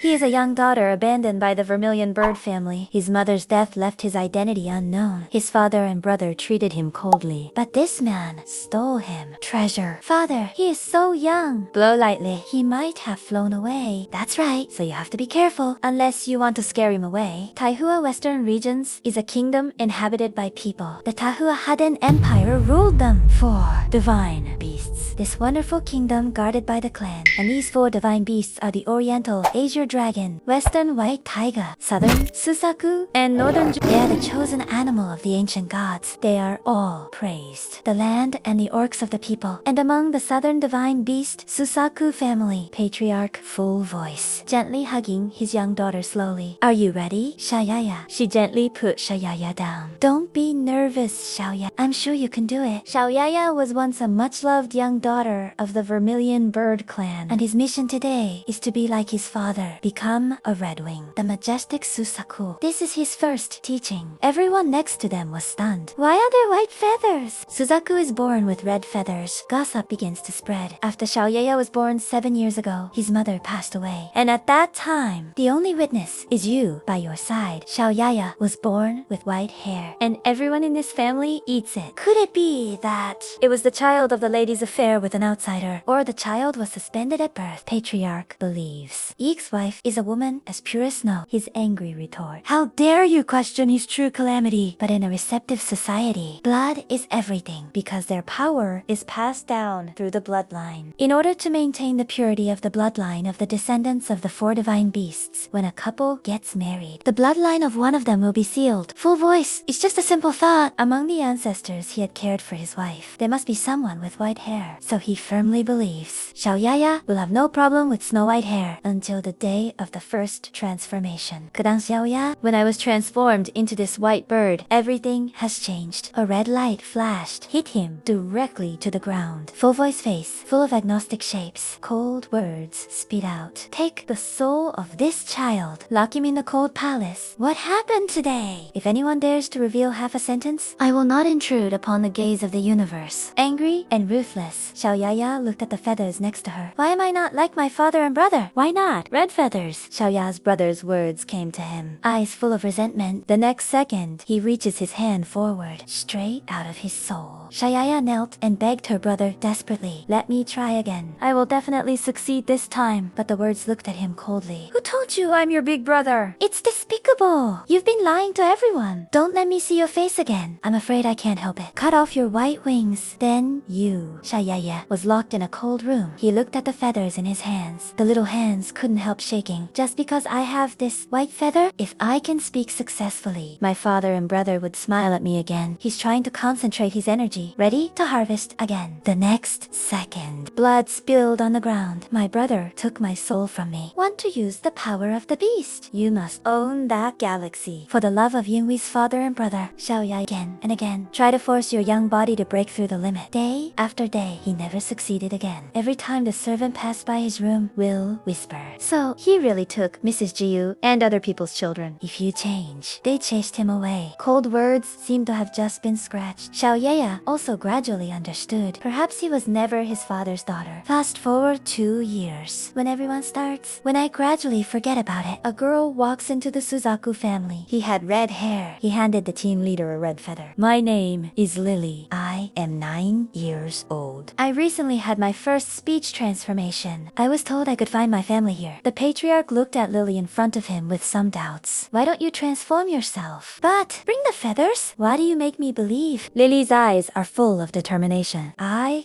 He is a young daughter abandoned by the vermilion bird family. His mother's death left his identity unknown. His father and brother treated him coldly. But this man stole him. Treasure. Father, he is so young. Blow lightly. He might have flown away. That's right, so you have to be careful. Unless you want to scare him away. Taihua Western Regions is a kingdom inhabited by people. The Tahua Haden Empire ruled them. 4 divine beasts. This wonderful kingdom guarded by the clan. And these 4 divine beasts are the Oriental Azure Dragon, Western White Taiga, Southern Suzaku, and Northern They are the chosen animal of the ancient gods. They are all praised. The land and the orcs of the people. And among the southern divine beast, Suzaku family, patriarch full voice, gently hugging his young daughter slowly. Are you ready, Xiaoya? She gently put Xiaoya down. Don't be nervous, Xiaoya. I'm sure you can do it. Xiaoya was once a much-loved young daughter of the Vermilion Bird clan, and his mission today is to be like his father, become a Redwing, the majestic Suzaku. This is his first teaching. Everyone next to them was stunned. Why are there white feathers? Suzaku is born with red feathers. Gossip begins to spread. After Xiaoya was born 7 years ago, his mother passed away. And at that time, the only witness is you by your side. Xiaoya was born with white hair, and everyone in this family eats it. Could it be that it was the child of the lady's affair with an outsider, or the child was suspended at birth? Patriarch believes. Eek's wife is a woman as pure as snow. His angry retort. How dare you question his true calamity? But in a receptive society, blood is everything because their power is passed down through the bloodline. In order to maintain the purity of the bloodline of the descendants of the 4 divine beasts, when a couple gets married, the bloodline of one of them will be sealed. Full voice. It's just a simple thought. Among the ancestors, he had cared for his wife. There must be someone with white hair. So he firmly believes Xiaoya will have no problem with snow white hair until the day of the first transformation. Kadang Xiaoya, when I was transformed into this white bird, everything has changed. A red light flashed, hit him directly to the ground. Full voice face, full of agnostic shapes. Cold words spit out. Take the soul of this child, lock him in the cold palace. What happened today? If anyone dares to reveal half a sentence, I will not intrude upon the gaze of the universe. Angry and ruthless, Xiaoya looked at the feathers next to her. Why am I not like my father and brother? Why not? Red feathers. Xiaoya's brother's words came to him, eyes full of resentment. The next second, he reaches his hand forward, straight out of his soul. Xiaoya knelt and begged her brother desperately. Let me try again. I will definitely succeed this time. But the words looked at him coldly. Who told you I'm your big brother? It's despicable. You've been lying to everyone. Don't let me see your face again. I'm afraid I can't help it. Cut off your white wings. Then you. Xiaoya was locked in a cold room. He looked at the feathers in his hands. The little hands couldn't help shaking. Just because I have this white feather, if I can speak successfully, my father and brother would smile at me again. He's trying to concentrate his energy, ready to harvest again. The next second, blood spilled on the ground. My brother took my soul from me. Want to use the power of the beast? You must own that galaxy. For the love of Yinghui's father and brother, Xiaoya again and again. Try to force your young body to break through the limit. Day after day, he never succeeded again. Every time the servant passed by his room, Will whispered. So he really took Mrs. Jiu and other people's children. If you change, they chased him away. Cold words seemed to have just been scratched. Xiaoya also gradually understood. Perhaps he was never his father's daughter. Fast forward 2 years. When everyone starts, when I gradually forget about it, a girl walks into the Suzaku family. He had red hair. He handed the team leader a red feather. My name is Lily. I am 9 years old. I recently had my first speech transformation. I was told I could find my family here. The patriarch looked at Lily in front of him with some doubts. Why don't you transform yourself? But bring the feathers. Why do you make me believe? Lily's eyes are full of determination. I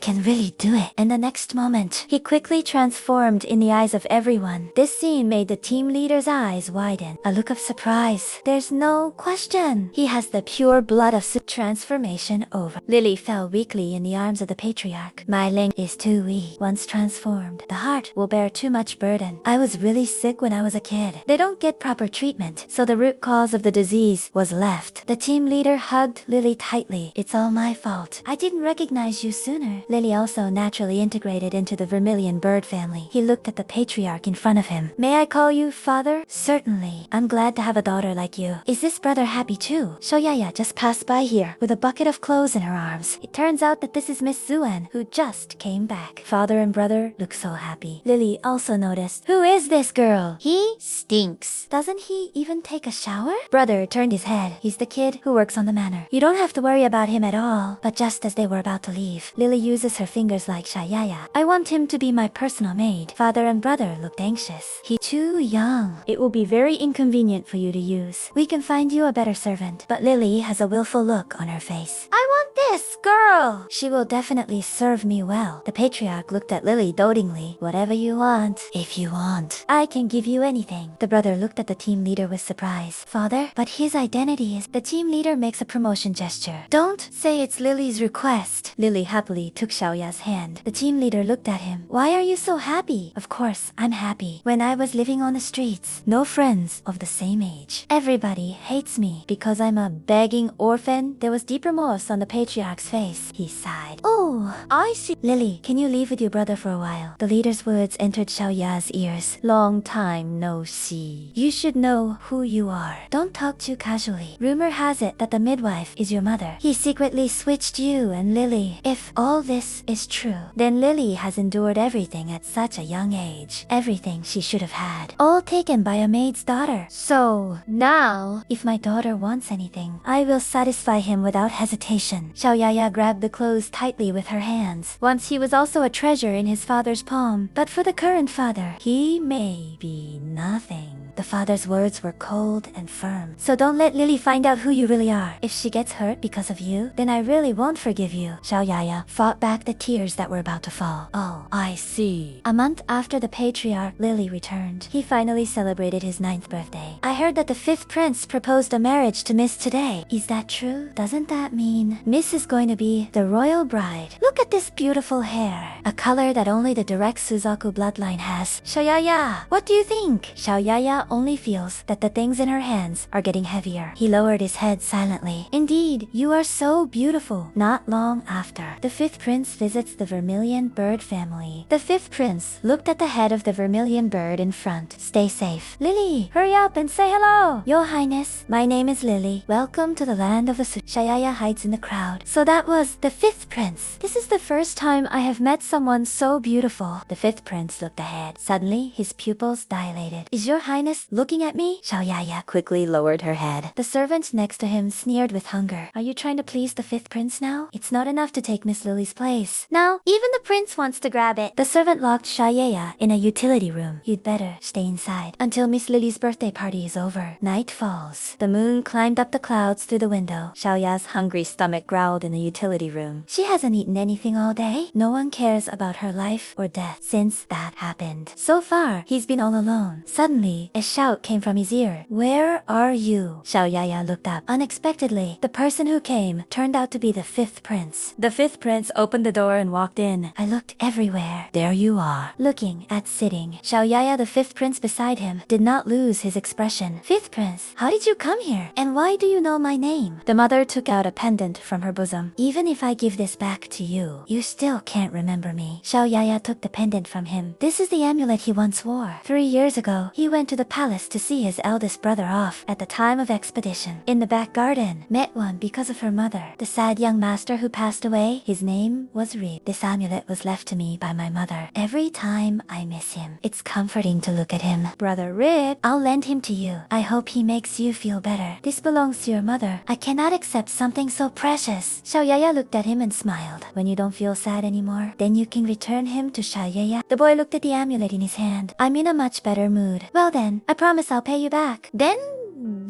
can really do it. And the next moment, he quickly transformed in the eyes of everyone. This scene made the team leader's eyes widen. A look of surprise. There's no question. He has the pure blood of transformation over. Lily fell weakly in the arms of the patriarch. My leg is too weak. Once transformed, the heart will bear too much burden. I was really sick when I was a kid. They don't get proper treatment, so the root cause of the disease was left. The team leader hugged Lily tightly. It's all my fault. I didn't recognize you sooner. Lily also naturally integrated into the Vermilion Bird family. He looked at the patriarch in front of him. May I call you father? Certainly. I'm glad to have a daughter like you. Is this brother happy too? Xiaoya just passed by here with a bucket of clothes in her arms. It turns out that this is Miss Zuan, who just came back. Father and brother look so happy. Lily also noticed. Who is this girl? He stinks. Doesn't he even take a shower? Brother turned his head. He's the kid who works on the manor. You don't have to worry about him at all. But just as they were about to leave, Lily uses her fingers like Xiaoya. I want him to be my personal maid. Father and brother looked anxious. He's too young. It will be very inconvenient for you to use. We can find you a better servant. But Lily has a willful look on her face. I want this girl. She will definitely serve me well. The patriarch looked at Lily dotingly. Whatever you want. If you want, I can give you anything. The brother looked at the team leader with surprise. Father, but his identity is... The team leader makes a promotion gesture. Don't say it's Lily's request. Lily happily took Xiaoya's hand. The team leader looked at him. Why are you so happy? Of course, I'm happy. When I was living on the streets, no friends of the same age. Everybody hates me because I'm a begging orphan. There was deep remorse on the patriarch's face. He sighed. Oh, I see. Lily, can you leave with your brother for a while? The leader's words entered Xiaoya's ears. Long time no see. You should know who you are. Don't talk too casually. Rumor has it that the midwife is your mother. He secretly switched you and Lily. If all this is true, then Lily has endured everything at such a young age. Everything she should have had. All taken by a maid's daughter. So, now, if my daughter wants anything, I will satisfy him without hesitation. Xiaoya grabbed the clothes tightly with her hands. Once he was also a treasure in his father's palm. But for the current father, he may be nothing. The father's words were cold and firm. So don't let Lily find out who you really are. If she gets hurt because of you, then I really won't forgive you. Xiaoya fought back the tears that were about to fall. Oh, I see. A month after the patriarch, Lily returned. He finally celebrated his 9th birthday. I heard that the 5th prince proposed a marriage to Miss today. Is that true? Doesn't that mean Miss is going to be the royal bride? Look at this beautiful hair. A color that only the direct Suzaku bloodline has. Xiaoya, what do you think? Xiaoya only feels that the things in her hands are getting heavier. He lowered his head silently. Indeed, you are so beautiful. Not long after, the 5th prince visits the vermilion bird family. The 5th prince looked at the head of the vermilion bird in front. Stay safe. Lily, hurry up and say hello. Your Highness, my name is Lily. Welcome to the land of the Xiaoya hides in the crowd. So that was the 5th prince. This is the first time I have met someone so beautiful. The 5th prince looked ahead. Suddenly, his pupils dilated. Is your Highness looking at me? Xiaoya quickly lowered her head. The servant next to him sneered with hunger. Are you trying to please the 5th prince now? It's not enough to take Miss Lily's place. Now, even the prince wants to grab it. The servant locked Xiaoya in a utility room. You'd better stay inside until Miss Lily's birthday party is over. Night falls. The moon climbed up the clouds through the window. Xiaoya's hungry stomach growled in the utility room. She hasn't eaten anything all day. No one cares about her life or death since that happened. So far, he's been all alone. Suddenly, a shout came from his ear. Where are you? Xiaoya looked up. Unexpectedly, the person who came turned out to be the 5th prince. The 5th prince opened the door and walked in. I looked everywhere. There you are. Looking at sitting. Xiaoya, the 5th prince beside him, did not lose his expression. 5th prince, how did you come here? And why do you know my name? The mother took out a pendant from her bosom. Even if I give this back to you, you still can't remember me. Xiaoya took the pendant from him. This is the amulet he once wore. 3 years ago, he went to the palace to see his eldest brother off at the time of expedition. In the back garden, met one because of her mother. The sad young master who passed away, his name was Rib. This amulet was left to me by my mother. Every time I miss him, it's comforting to look at him. Brother Rib, I'll lend him to you. I hope he makes you feel better. This belongs to your mother. I cannot accept something so precious. Xiaoya looked at him and smiled. When you don't feel sad anymore, then you can return him to Xiaoya. The boy looked at the amulet in his hand. I'm in a much better mood. Well then, I promise I'll pay you back. Then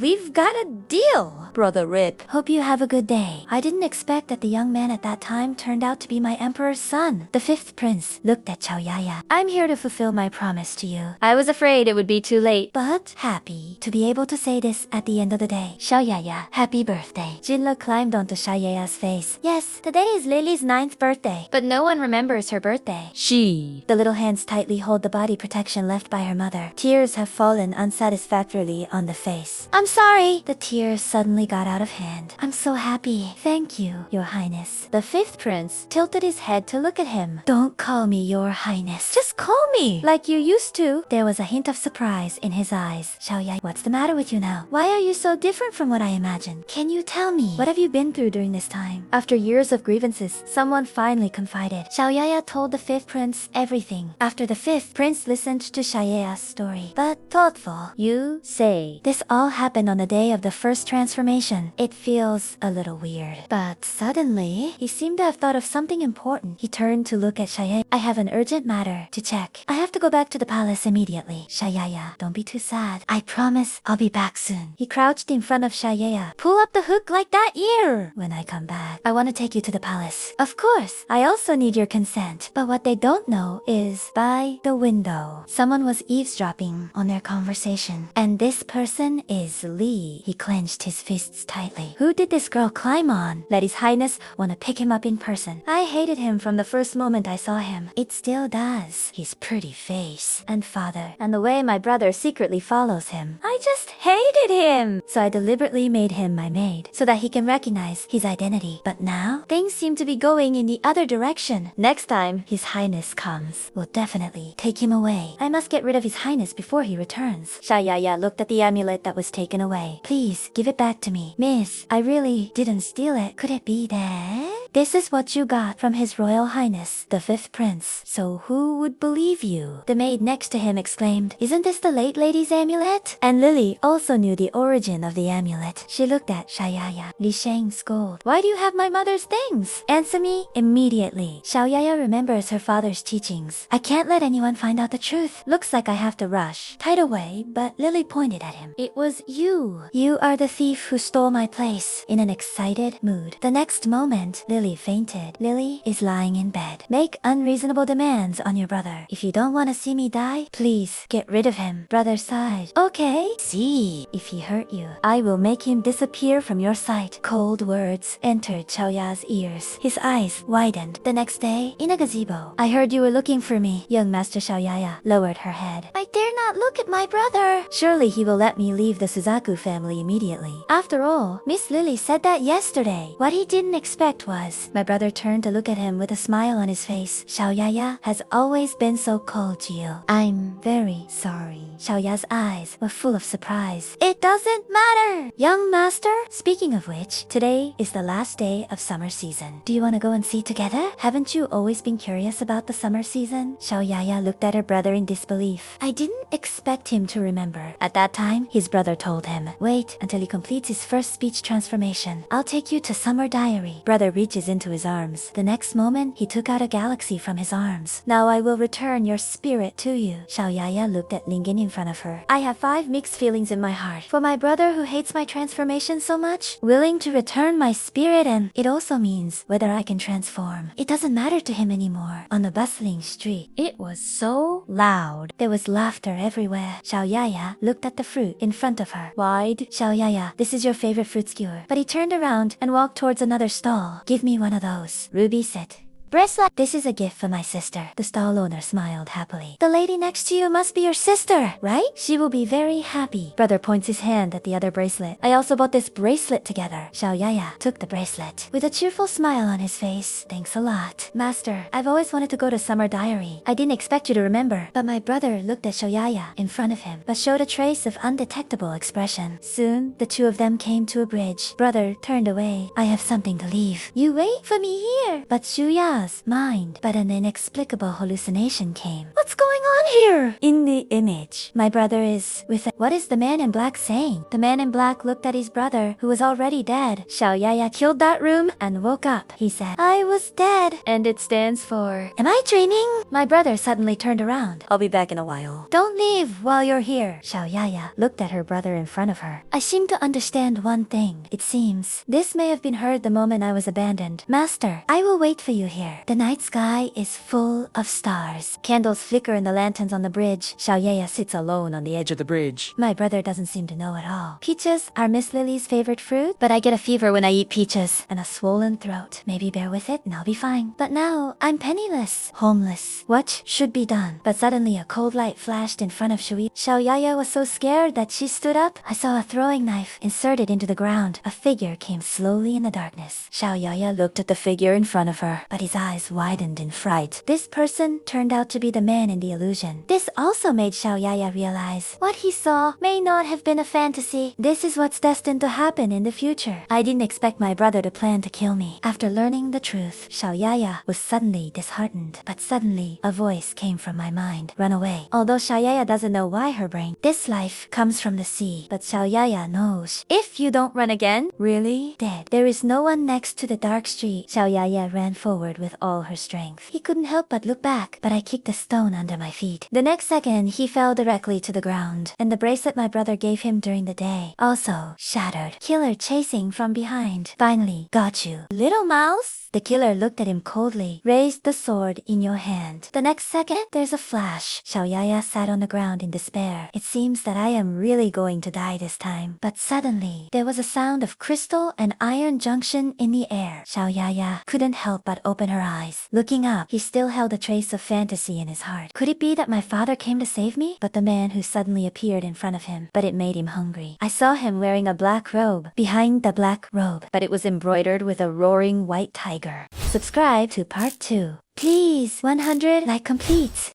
we've got a deal. Brother Rip. Hope you have a good day. I didn't expect that the young man at that time turned out to be my emperor's son. The 5th prince looked at Xiaoya. I'm here to fulfill my promise to you. I was afraid it would be too late, but happy to be able to say this at the end of the day. Xiaoya, happy birthday. Jinla climbed onto Xiaoya's face. Yes, today is Lily's 9th birthday, but no one remembers her birthday. The little hands tightly hold the body protection left by her mother. Tears have fallen unsatisfactorily on the face. I'm sorry. The tears suddenly finally got out of hand. I'm so happy. Thank you, Your Highness. The fifth prince tilted his head to look at him. Don't call me Your Highness. Just call me like you used to. There was a hint of surprise in his eyes. Xiaoya, what's the matter with you now? Why are you so different from what I imagined? Can you tell me? What have you been through during this time? After years of grievances, someone finally confided. Xiaoya told the fifth prince everything. After the fifth prince listened to Xiaoya's story, but thoughtful. You say this all happened on the day of the first transformation. It feels a little weird. But suddenly, he seemed to have thought of something important. He turned to look at Xiaoya. I have an urgent matter to check. I have to go back to the palace immediately. Xiaoya, don't be too sad. I promise I'll be back soon. He crouched in front of Xiaoya. Pull up the hook like that ear. When I come back, I want to take you to the palace. Of course, I also need your consent. But what they don't know is, by the window, someone was eavesdropping on their conversation. And this person is Lee. He clenched his fists tightly. Who did this girl climb on? Let His Highness want to pick him up in person. I hated him from the first moment I saw him. It still does. His pretty face and father, and the way my brother secretly follows him. I just hated him. So I deliberately made him my maid, so that he can recognize his identity. But now, things seem to be going in the other direction. Next time His Highness comes, we'll definitely take him away. I must get rid of His Highness before he returns. Xiaoya looked at the amulet that was taken away. Please, give it back to me. Miss, I really didn't steal it. Could it be that? This is what you got from His Royal Highness, the fifth prince. So who would believe you? The maid next to him exclaimed, isn't this the late lady's amulet? And Lily also knew the origin of the amulet. She looked at Xiaoya. Li Sheng scolded. Why do you have my mother's things? Answer me immediately. Xiaoya remembers her father's teachings. I can't let anyone find out the truth. Looks like I have to rush. Tied away, but Lily pointed at him. It was you. You are the thief who stole my place. In an excited mood. The next moment, Lily fainted. Lily is lying in bed. Make unreasonable demands on your brother. If you don't want to see me die, please get rid of him. Brother sighed. Okay. See, if he hurt you, I will make him disappear from your sight. Cold words entered Xiaoya's ears. His eyes widened. The next day, in a gazebo, I heard you were looking for me. Young Master Xiaoya lowered her head. I dare not look at my brother. Surely he will let me leave the Suzaku family immediately. After all, Miss Lily said that yesterday. What he didn't expect was, my brother turned to look at him with a smile on his face. Xiaoya has always been so cold to you. I'm very sorry. Xiaoya's eyes were full of surprise. It doesn't matter. Young master, speaking of which, today is the last day of summer season. Do you want to go and see together? Haven't you always been curious about the summer season? Xiaoya looked at her brother in disbelief. I didn't expect him to remember. At that time, his brother told him, wait until he completes his first speech transformation. I'll take you to Summer Diary. Brother reaches into his arms. The next moment, he took out a galaxy from his arms. Now I will return your spirit to you. Xiaoya looked at Lingin in front of her. I have 5 mixed feelings in my heart. For my brother who hates my transformation so much, willing to return my spirit, and it also means whether I can transform. It doesn't matter to him anymore. On the bustling street, it was so loud. There was laughter everywhere. Xiaoya looked at the fruit in front of her. Wide. Xiaoya, this is your favorite fruit skewer. But he turned around and walked towards another stall. Give me one of those. Ruby said. Bracelet. This is a gift for my sister. The stall owner smiled happily. The lady next to you must be your sister, right? She will be very happy. Brother points his hand at the other bracelet. I also bought this bracelet together. Xiaoya took the bracelet with a cheerful smile on his face. Thanks a lot. Master, I've always wanted to go to Summer Diary. I didn't expect you to remember. But my brother looked at Xiaoya in front of him, but showed a trace of undetectable expression. Soon, the two of them came to a bridge. Brother turned away. I have something to leave. You wait for me here. But Shuya's mind, but an inexplicable hallucination came. What's going on here? In the image, my brother is with what is the man in black saying? The man in black looked at his brother, who was already dead. Xiaoya killed that room and woke up. He said, I was dead. And it stands for, am I dreaming? My brother suddenly turned around. I'll be back in a while. Don't leave while you're here. Xiaoya looked at her brother in front of her. I seem to understand one thing. It seems this may have been heard the moment I was abandoned. Master, I will wait for you here. there. The night sky is full of stars. Candles flicker in the lanterns on the bridge. Xiaoya sits alone on the edge of the bridge. My brother doesn't seem to know at all. Peaches are Miss Lily's favorite fruit, but I get a fever when I eat peaches and a swollen throat. Maybe bear with it and I'll be fine. But now I'm penniless, homeless. What should be done? But suddenly a cold light flashed in front of Shui. Xiaoya was so scared that she stood up. I saw a throwing knife inserted into the ground. A figure came slowly in the darkness. Xiaoya looked at the figure in front of her, but his eyes widened in fright. This person turned out to be the man in the illusion. This also made Xiaoya realize what he saw may not have been a fantasy. This is what's destined to happen in the future. I didn't expect my brother to plan to kill me. After learning the truth, Xiaoya was suddenly disheartened. But suddenly, a voice came from my mind. Run away. Although Xiaoya doesn't know why her brain. This life comes from the sea, but Xiaoya knows. If you don't run again, really? Dead. There is no one next to the dark street. Xiaoya ran forward with all her strength. He couldn't help but look back, but I kicked a stone under my feet. The next second, he fell directly to the ground, and the bracelet my brother gave him during the day also shattered. Killer chasing from behind. Finally, got you. Little mouse? The killer looked at him coldly. Raised the sword in your hand. The next second, there's a flash. Xiaoya sat on the ground in despair. It seems that I am really going to die this time. But suddenly, there was a sound of crystal and iron junction in the air. Xiaoya couldn't help but open her eyes. Looking up, he still held a trace of fantasy in his heart. Could it be that my father came to save me? But the man who suddenly appeared in front of him. But it made him hungry. I saw him wearing a black robe. Behind the black robe, but it was embroidered with a roaring white tiger. Subscribe to part 2. Please, 100 like complete.